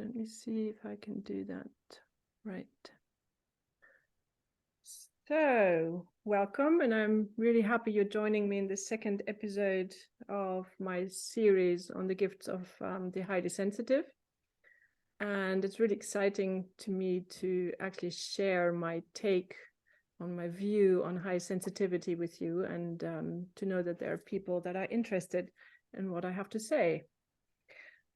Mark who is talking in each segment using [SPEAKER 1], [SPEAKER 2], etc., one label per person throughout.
[SPEAKER 1] Let me see if I can do that right. So, welcome, and I'm really happy you're joining me in the second episode of my series on the gifts of the highly sensitive. And it's really exciting to me to actually share my take on my view on high sensitivity with you, and to know that there are people that are interested in what I have to say.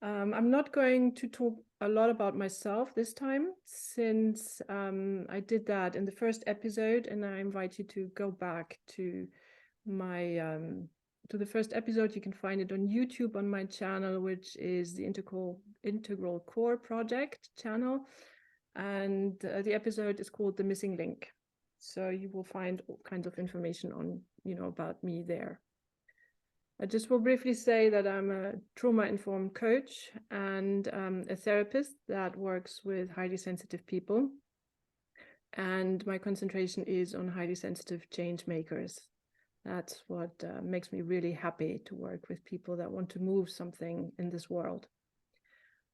[SPEAKER 1] I'm not going to talk a lot about myself this time, since I did that in the first episode, and I invite you to go back to my to the first episode. You can find it on YouTube on my channel, which is the Integral Core Project channel, and the episode is called The Missing Link. So you will find all kinds of information on, about me there. I just will briefly say that I'm a trauma-informed coach and a therapist that works with highly sensitive people. And my concentration is on highly sensitive change makers. That's what makes me really happy to work with people that want to move something in this world.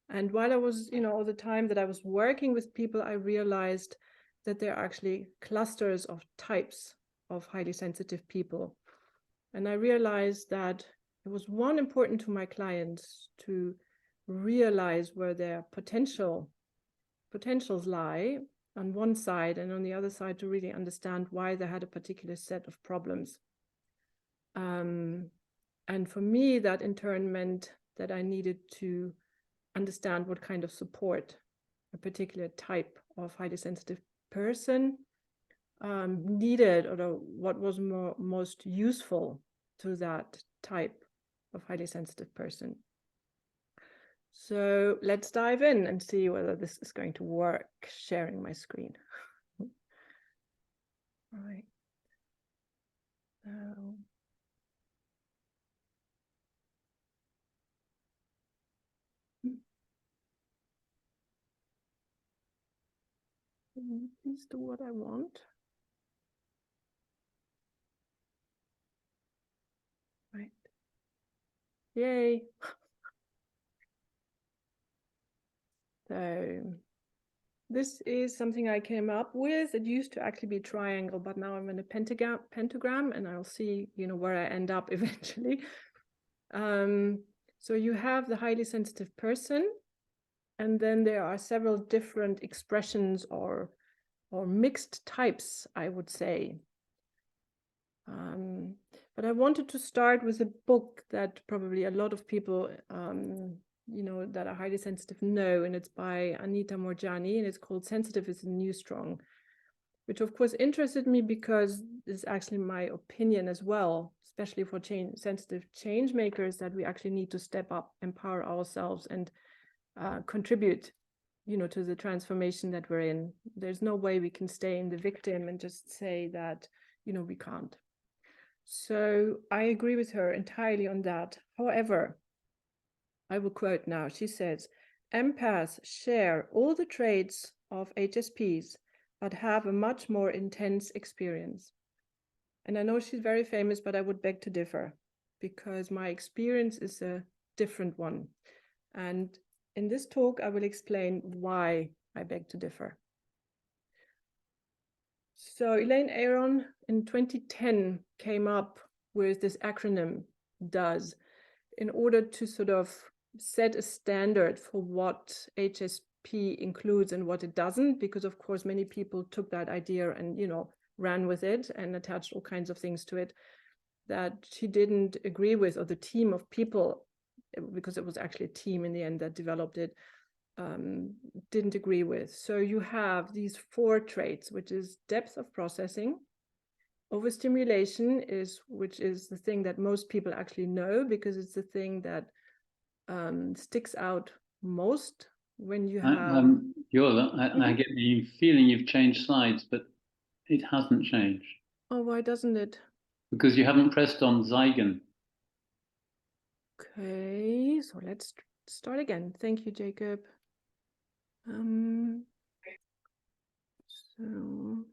[SPEAKER 1] And while I was, all the time that I was working with people, I realized that there are actually clusters of types of highly sensitive people. And I realized that it was important to my clients to realize where their potentials lie on one side, and on the other side to really understand why they had a particular set of problems. And for me, that in turn meant that I needed to understand what kind of support a particular type of highly sensitive person needed, or what was most useful to that type of highly sensitive person. So let's dive in and see whether this is going to work, sharing my screen. All right. Please do what I want. Right. Yay. So this is something I came up with. It used to actually be a triangle, but now I'm in a pentagram, and I'll see, where I end up eventually. So you have the highly sensitive person, and then there are several different expressions or mixed types, I would say. But I wanted to start with a book that probably a lot of people, that are highly sensitive know, and it's by Anita Moorjani, and it's called Sensitive is the New Strong, which of course interested me because it's actually my opinion as well, especially for sensitive change makers, that we actually need to step up, empower ourselves, and contribute, to the transformation that we're in. There's no way we can stay in the victim and just say that, we can't. So I agree with her entirely on that. However, I will quote now. She says, empaths share all the traits of HSPs, but have a much more intense experience. And I know she's very famous, but I would beg to differ, because my experience is a different one. And in this talk, I will explain why I beg to differ. So E.Aron in 2010 came up with this acronym, DOES, in order to sort of set a standard for what HSP includes and what it doesn't, because of course many people took that idea and ran with it and attached all kinds of things to it that she didn't agree with, or the team of people, because it was actually a team in the end that developed it, didn't agree with. So you have these 4 traits, which is depth of processing, overstimulation, which is the thing that most people actually know, because it's the thing that sticks out most when you have.
[SPEAKER 2] I get the feeling you've changed slides, but it hasn't changed.
[SPEAKER 1] Oh, why doesn't it?
[SPEAKER 2] Because you haven't pressed on Zygon.
[SPEAKER 1] Okay, so let's start again. Thank you, Jacob. So.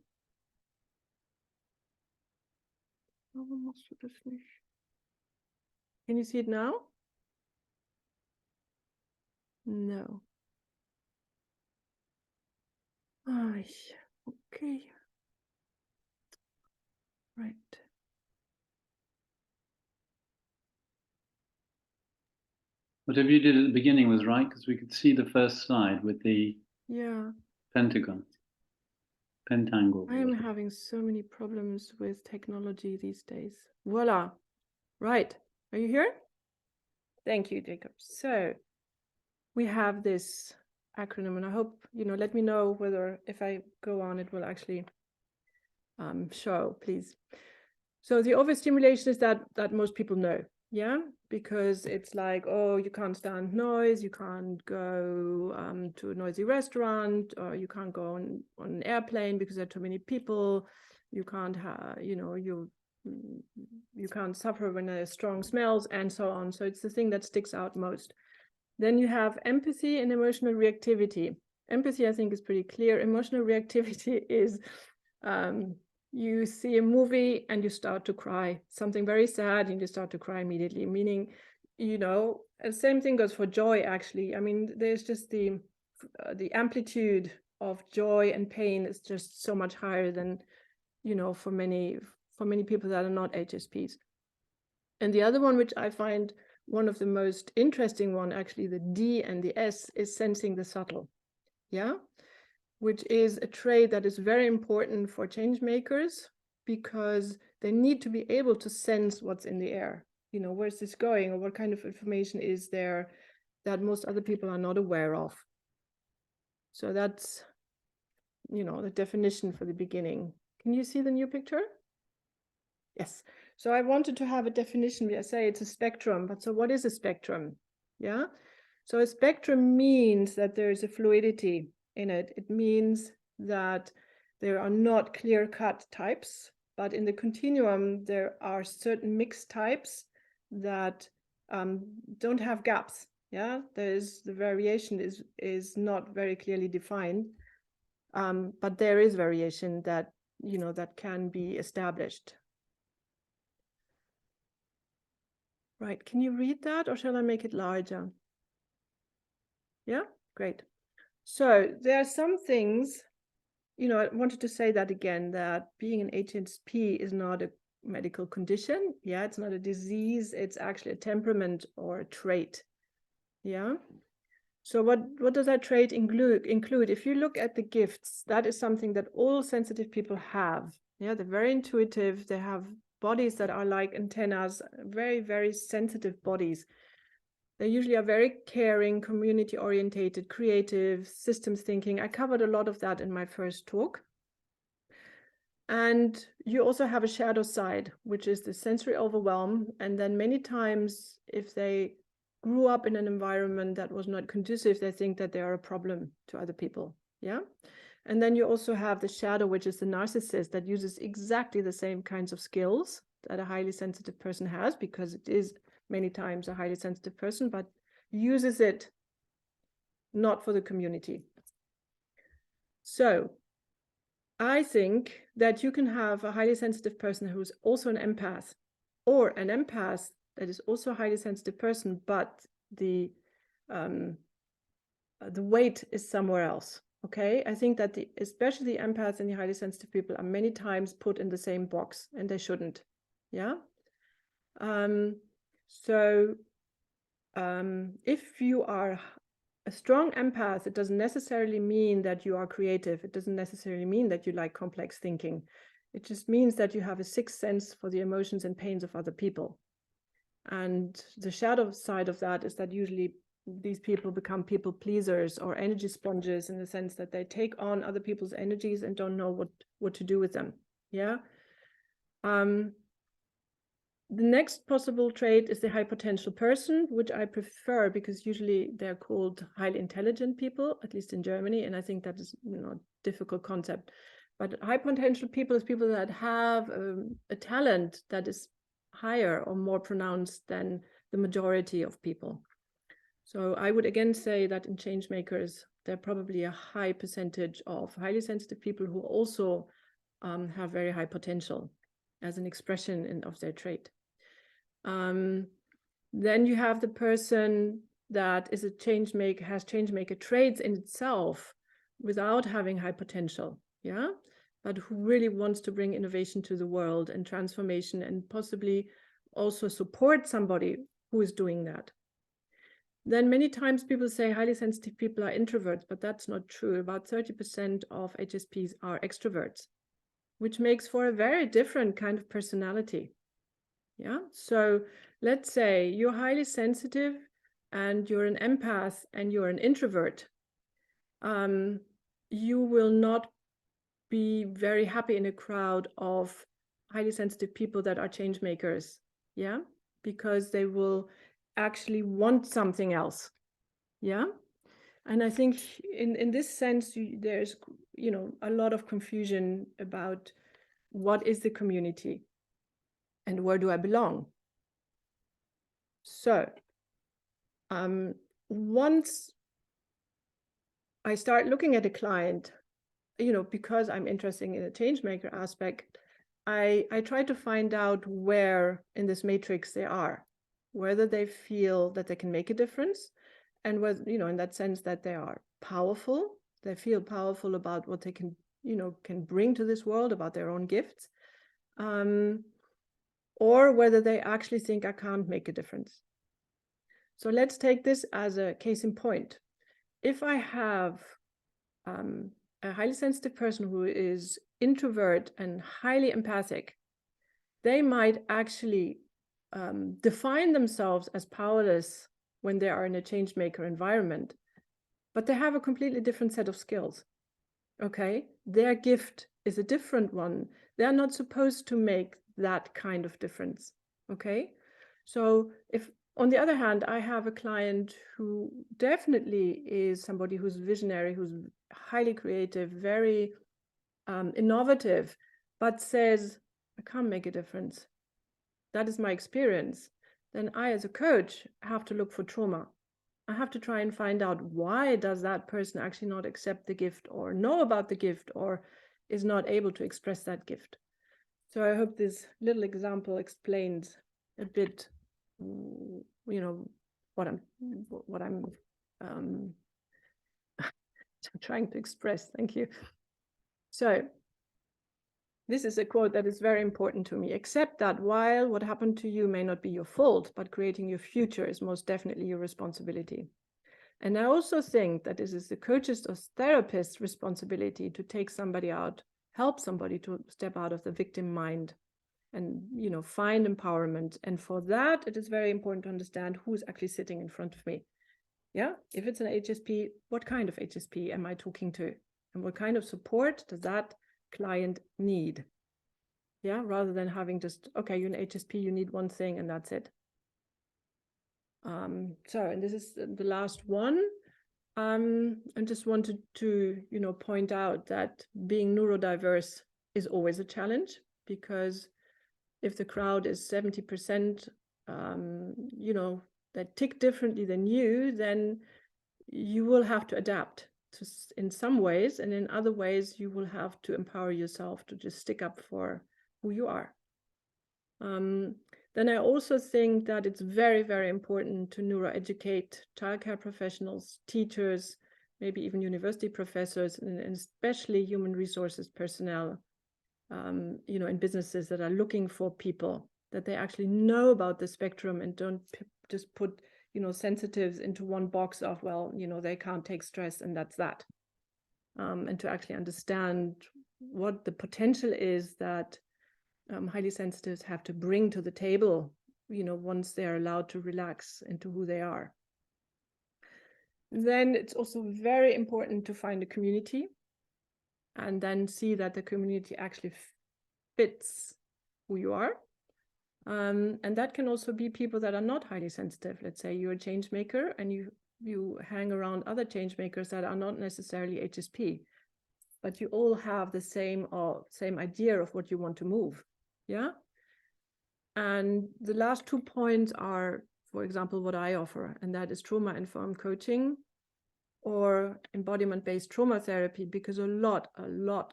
[SPEAKER 1] Warum machst du das nicht? Can you see it now? No. Okay. Right.
[SPEAKER 2] Whatever you did at the beginning was right, because we could see the first slide with the pentagon, pentangle.
[SPEAKER 1] I am having so many problems with technology these days. Voila. Right. Are you here? Thank you, Jacob. So we have this acronym, and I hope, let me know whether if I go on, it will actually show, please. So the overstimulation is that most people know, yeah, because it's like, oh, you can't stand noise, you can't go to a noisy restaurant, or you can't go on an airplane because there are too many people. You can't have, you can't suffer when there are strong smells and so on. So it's the thing that sticks out most. Then you have empathy and emotional reactivity. Empathy, I think, is pretty clear. Emotional reactivity is you see a movie and you start to cry, something very sad, and you start to cry immediately, meaning, the same thing goes for joy, actually. I mean, there's just the amplitude of joy and pain is just so much higher than, for many people that are not HSPs. And the other one, which I find one of the most interesting one, actually, the D and the S, is sensing the subtle, yeah, which is a trait that is very important for change makers, because they need to be able to sense what's in the air. Where's this going, or what kind of information is there that most other people are not aware of. So that's, the definition for the beginning. Can you see the new picture? Yes. So I wanted to have a definition. I say it's a spectrum, but so what is a spectrum? Yeah. So a spectrum means that there's a fluidity in it. It means that there are not clear-cut types, but in the continuum, there are certain mixed types that don't have gaps. Yeah, the variation is not very clearly defined, but there is variation that that can be established. Right, can you read that, or shall I make it larger? Yeah, great. So there are some things, I wanted to say that again, that being an HSP is not a medical condition. Yeah, it's not a disease. It's actually a temperament or a trait. Yeah. So what does that trait include? If you look at the gifts, that is something that all sensitive people have. Yeah, they're very intuitive. They have bodies that are like antennas, very, very sensitive bodies. They usually are very caring, community-orientated, creative, systems thinking. I covered a lot of that in my first talk. And you also have a shadow side, which is the sensory overwhelm. And then many times, if they grew up in an environment that was not conducive, they think that they are a problem to other people. Yeah. And then you also have the shadow, which is the narcissist, that uses exactly the same kinds of skills that a highly sensitive person has, because it is many times a highly sensitive person, but uses it not for the community. So I think that you can have a highly sensitive person who's also an empath, or an empath that is also a highly sensitive person, but the weight is somewhere else. Okay, I think that especially the empaths and the highly sensitive people are many times put in the same box, and they shouldn't. Yeah. If you are a strong empath, it doesn't necessarily mean that you are creative. It doesn't necessarily mean that you like complex thinking. It just means that you have a sixth sense for the emotions and pains of other people. And the shadow side of that is that usually these people become people pleasers or energy sponges, in the sense that they take on other people's energies and don't know what to do with them. Yeah. The next possible trait is the high potential person, which I prefer, because usually they're called highly intelligent people, at least in Germany. And I think that is a difficult concept. But high potential people is people that have a talent that is higher or more pronounced than the majority of people. So I would again say that in change makers, there are probably a high percentage of highly sensitive people who also have very high potential as an expression of their trait. Then you have the person that is a change maker, has change maker traits in itself, without having high potential, yeah, but who really wants to bring innovation to the world and transformation, and possibly also support somebody who is doing that. Then many times people say highly sensitive people are introverts, but that's not true. About 30% of HSPs are extroverts, which makes for a very different kind of personality. Yeah, so let's say you're highly sensitive and you're an empath and you're an introvert. You will not be very happy in a crowd of highly sensitive people that are change makers. Yeah, because they will actually want something else. Yeah, and I think in this sense, there's, you know, a lot of confusion about what is the community and where do I belong. So once I start looking at a client, you know, because I'm interested in the change maker aspect, I try to find out where in this matrix they are, whether they feel that they can make a difference, and whether, you know, in that sense that they are powerful, they feel powerful about what they can, you know, can bring to this world, about their own gifts, or whether they actually think I can't make a difference. So let's take this as a case in point. If I have a highly sensitive person who is introvert and highly empathic, they might actually define themselves as powerless when they are in a change maker environment, but they have a completely different set of skills. Okay, their gift is a different one. They're not supposed to make that kind of difference. Okay, so if, on the other hand, I have a client who definitely is somebody who's visionary, who's highly creative, very innovative, but says, I can't make a difference. That is my experience. Then I, as a coach, have to look for trauma. I have to try and find out, why does that person actually not accept the gift, or know about the gift, or is not able to express that gift. So I hope this little example explains a bit, you know, what I'm trying to express. Thank you. So this is a quote that is very important to me. Accept that while what happened to you may not be your fault, but creating your future is most definitely your responsibility. And I also think that this is the coach's or therapist's responsibility to take somebody out, help somebody to step out of the victim mind and, you know, find empowerment. And for that, it is very important to understand who's actually sitting in front of me. Yeah, if it's an HSP, what kind of HSP am I talking to? And what kind of support does that client need? Yeah, rather than having just, okay, you're an HSP, you need one thing and that's it. So, and this is the last one. I just wanted to, you know, point out that being neurodiverse is always a challenge, because if the crowd is 70%, you know, that tick differently than you, then you will have to adapt to, in some ways, and in other ways, you will have to empower yourself to just stick up for who you are. Then I also think that it's very, very important to neuroeducate childcare professionals, teachers, maybe even university professors, and especially human resources personnel, you know, in businesses that are looking for people, that they actually know about the spectrum and don't just put, you know, sensitives into one box of, well, you know, they can't take stress and that's that. And to actually understand what the potential is that highly sensitives have to bring to the table, you know, once they're allowed to relax into who they are. Then it's also very important to find a community and then see that the community actually fits who you are. And that can also be people that are not highly sensitive. Let's say you're a change maker and you hang around other change makers that are not necessarily HSP, but you all have the same idea of what you want to move. Yeah. And the last 2 points are, for example, what I offer, and that is trauma-informed coaching or embodiment-based trauma therapy, because a lot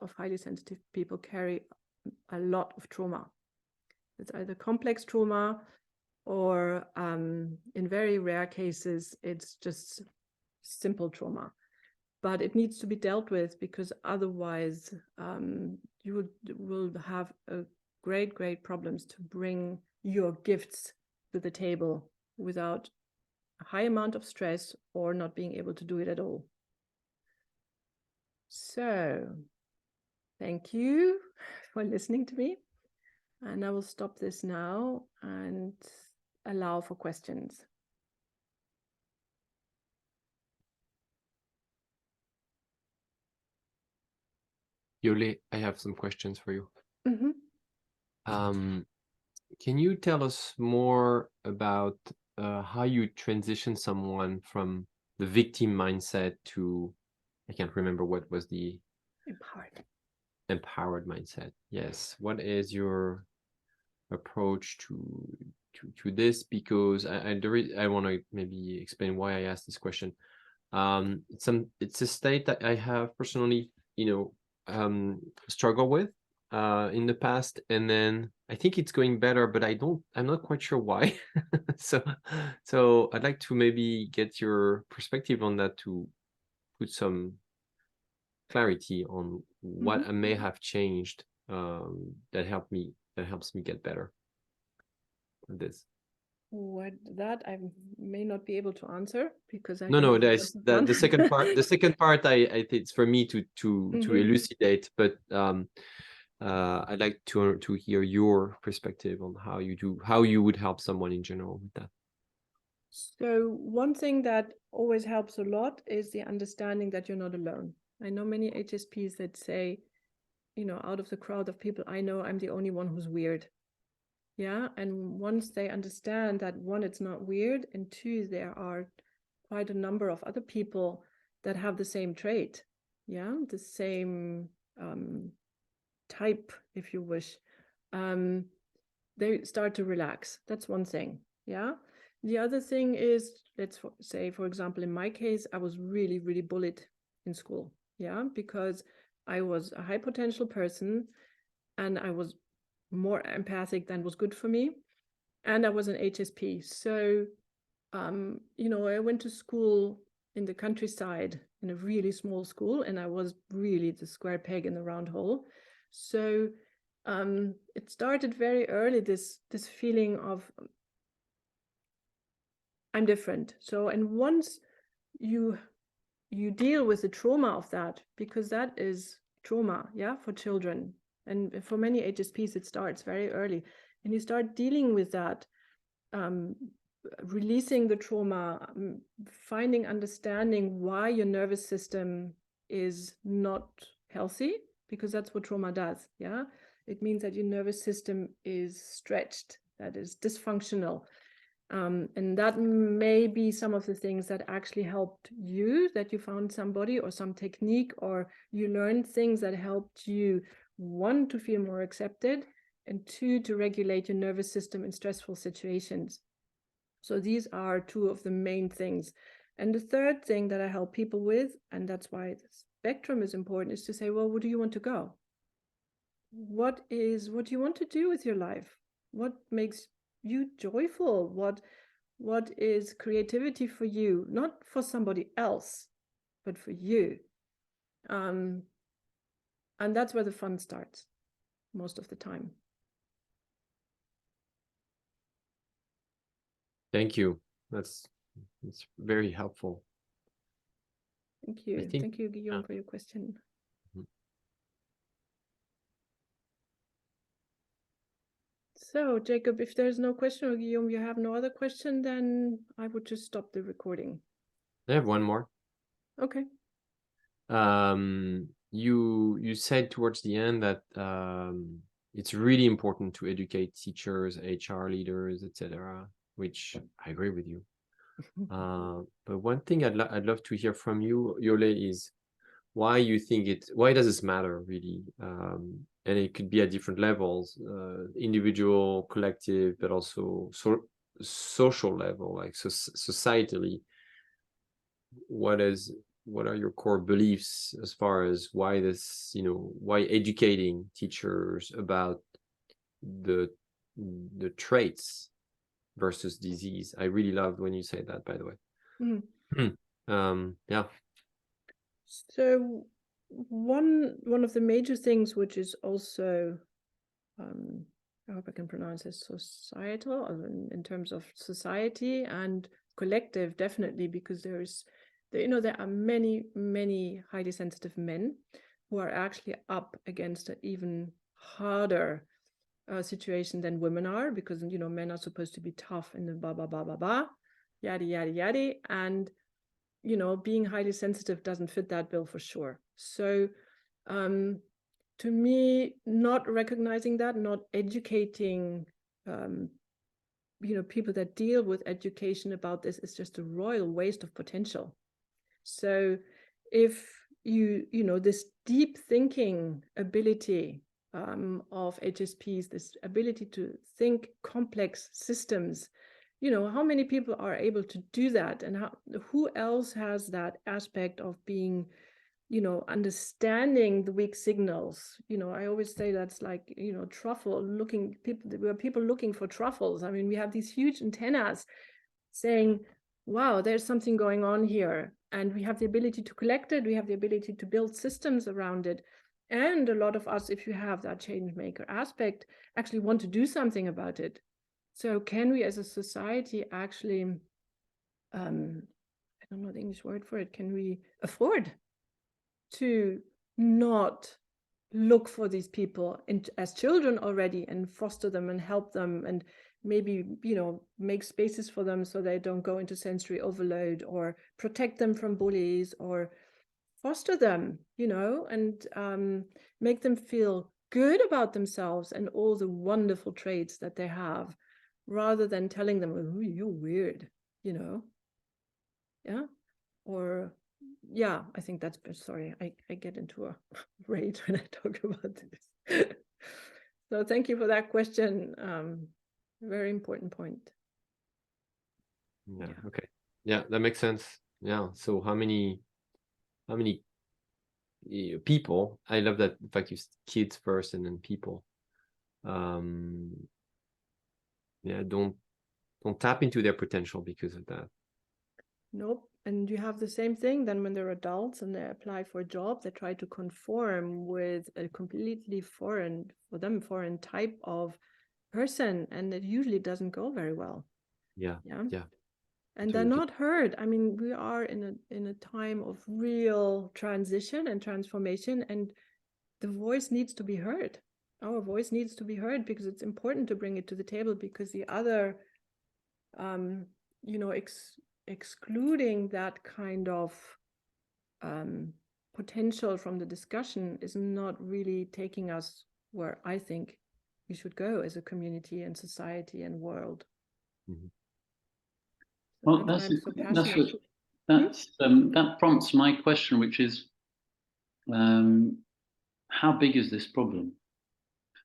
[SPEAKER 1] of highly sensitive people carry a lot of trauma. It's either complex trauma or in very rare cases, it's just simple trauma. but it needs to be dealt with, because otherwise you will have great problems to bring your gifts to the table without a high amount of stress or not being able to do it at all. So thank you for listening to me, and I will stop this now and allow for questions.
[SPEAKER 3] Yole, I have some questions for you.
[SPEAKER 1] Mm-hmm.
[SPEAKER 3] Can you tell us more about how you transition someone from the victim mindset to, I can't remember what was the empowered mindset? Yes. What is your approach to this? Because I want to maybe explain why I asked this question. It's a state that I have personally, struggled with in the past, and then I think it's going better, but I'm not quite sure why. so I'd like to maybe get your perspective on that, to put some clarity on what I may have changed that helps me get better at this.
[SPEAKER 1] What that I may not be able to answer, because I
[SPEAKER 3] No, there's the second part. The second part, I think it's for me to elucidate, but I'd like to hear your perspective on how you would help someone in general with that.
[SPEAKER 1] So one thing that always helps a lot is the understanding that you're not alone. I know many HSPs that say, out of the crowd of people I know, I'm the only one who's weird. Yeah, and once they understand that, one, it's not weird, and two, there are quite a number of other people that have the same trait, yeah, the same type, if you wish, they start to relax. That's one thing, yeah. The other thing is, let's say, for example, in my case, I was really bullied in school, yeah, because I was a high potential person and I was more empathic than was good for me, and I was an HSP. So I went to school in the countryside in a really small school, and I was really the square peg in the round hole. So it started very early, this feeling of I'm different. So, and once you deal with the trauma of that, because that is trauma, yeah, for children, and for many HSPs, it starts very early, and you start dealing with that, releasing the trauma, finding understanding why your nervous system is not healthy, because that's what trauma does, yeah. It means that your nervous system is stretched, that is dysfunctional. And that may be some of the things that actually helped you, that you found somebody or some technique, or you learned things that helped you, one, to feel more accepted, and two, to regulate your nervous system in stressful situations. So these are two of the main things. And the third thing that I help people with, and that's why the spectrum is important, is to say, well, where do you want to go? What do you want to do with your life? What makes you joyful? What is creativity for you? Not for somebody else, but for you. And that's where the fun starts most of the time.
[SPEAKER 3] Thank you. That's very helpful.
[SPEAKER 1] Thank you. Thank you, Guillaume, for your question. So, Jacob, if there's no question, or Guillaume, you have no other question, then I would just stop the recording.
[SPEAKER 3] I have one more.
[SPEAKER 1] Okay.
[SPEAKER 3] You said towards the end that it's really important to educate teachers, HR leaders, etc., which I agree with you. But one thing I'd love to hear from you, Yole, is why does this matter really? And it could be at different levels, individual, collective, but also social level, like societally. What are your core beliefs as far as why educating teachers about the traits versus disease? I really loved when you say that, by the way. Yeah.
[SPEAKER 1] So one of the major things, which is also, I hope I can pronounce this, societal, in terms of society and collective, definitely, because there are many highly sensitive men who are actually up against an even harder situation than women are, because men are supposed to be tough and then yada yada yada, and being highly sensitive doesn't fit that bill for sure. So to me, not recognizing that, not educating people that deal with education about this is just a royal waste of potential. So if this deep thinking ability of HSPs, this ability to think complex systems, how many people are able to do that, and who else has that aspect of being, understanding the weak signals? I always say that's like, truffle looking people. There are people looking for truffles. I mean, we have these huge antennas saying, wow, there's something going on here, and we have the ability to collect it. We have the ability to build systems around it. And a lot of us, if you have that change maker aspect, actually want to do something about it. So can we as a society actually, I don't know the English word for it, can we afford to not look for these people as children already and foster them and help them, and maybe make spaces for them so they don't go into sensory overload, or protect them from bullies, or foster them, and make them feel good about themselves and all the wonderful traits that they have, rather than telling them, oh, you're weird, yeah. Or yeah, I think that's, sorry, I get into a rage when I talk about this. So thank you for that question. Very important point.
[SPEAKER 3] Yeah. Okay. Yeah, that makes sense. Yeah. So how many people, I love that, in fact, you kids first and then people, yeah, don't tap into their potential because of that.
[SPEAKER 1] Nope. And you have the same thing then when they're adults and they apply for a job, they try to conform with a completely foreign type of person, and it usually doesn't go very well.
[SPEAKER 3] Yeah.
[SPEAKER 1] And they're not heard. I mean, we are in a time of real transition and transformation, and the voice needs to be heard. Our voice needs to be heard, because it's important to bring it to the table, because the other excluding that kind of potential from the discussion is not really taking us where I think we should go as a community and society and world.
[SPEAKER 3] Mm-hmm.
[SPEAKER 2] Well, that prompts my question, which is, how big is this problem?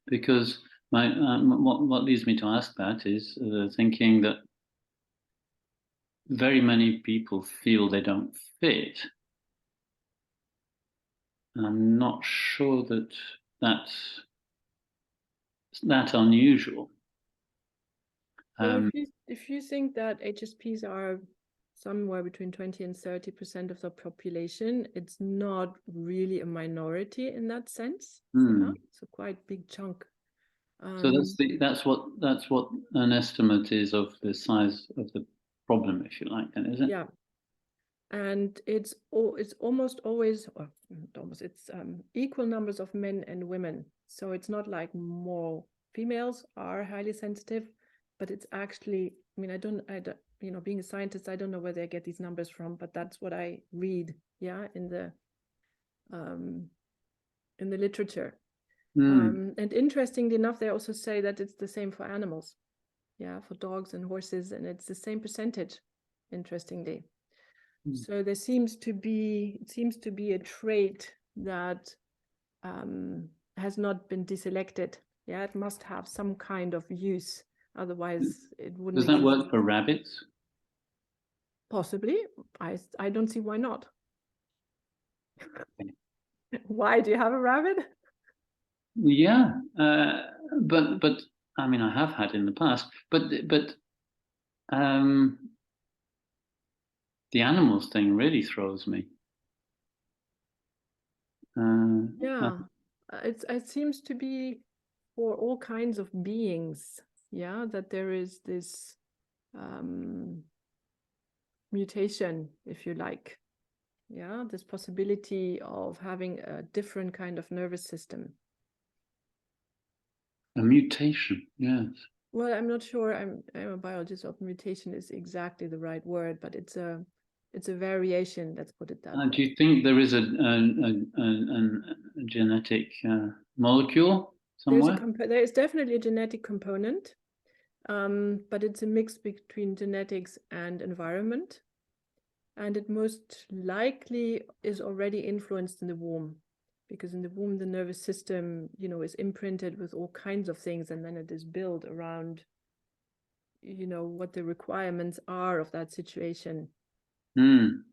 [SPEAKER 2] Because what leads me to ask that is thinking that very many people feel they don't fit. I'm not sure that that's that unusual.
[SPEAKER 1] So if you think that HSPs are somewhere between 20 and 30% of the population, it's not really a minority in that sense. Yeah? It's a quite big chunk.
[SPEAKER 2] So that's what an estimate is of the size of the problem, if you like, then, is it?
[SPEAKER 1] Yeah. And it's almost always, it's equal numbers of men and women. So it's not like more females are highly sensitive, but it's actually, I mean, I don't, being a scientist, I don't know where they get these numbers from, but that's what I read, yeah, in the literature. And interestingly enough, they also say that it's the same for animals, yeah, for dogs and horses, and it's the same percentage, interestingly. So there seems to be a trait that has not been deselected. Yeah, it must have some kind of use, otherwise it wouldn't.
[SPEAKER 2] Does that work for rabbits?
[SPEAKER 1] Possibly. I don't see why not. Why, do you have a rabbit?
[SPEAKER 2] Yeah, but I mean, I have had in the past, but the animals thing really throws me.
[SPEAKER 1] Yeah, it seems to be for all kinds of beings, yeah, that there is this mutation, if you like, yeah, this possibility of having a different kind of nervous system.
[SPEAKER 2] A mutation, yes.
[SPEAKER 1] Well, I'm not sure I'm a biologist of mutation is exactly the right word, but it's a variation, let's put it that way.
[SPEAKER 2] Do you think there is a genetic molecule somewhere?
[SPEAKER 1] There is definitely a genetic component, but it's a mix between genetics and environment. And it most likely is already influenced in the womb, because in the womb, the nervous system, you know, is imprinted with all kinds of things, and then it is built around, you know, what the requirements are of that situation.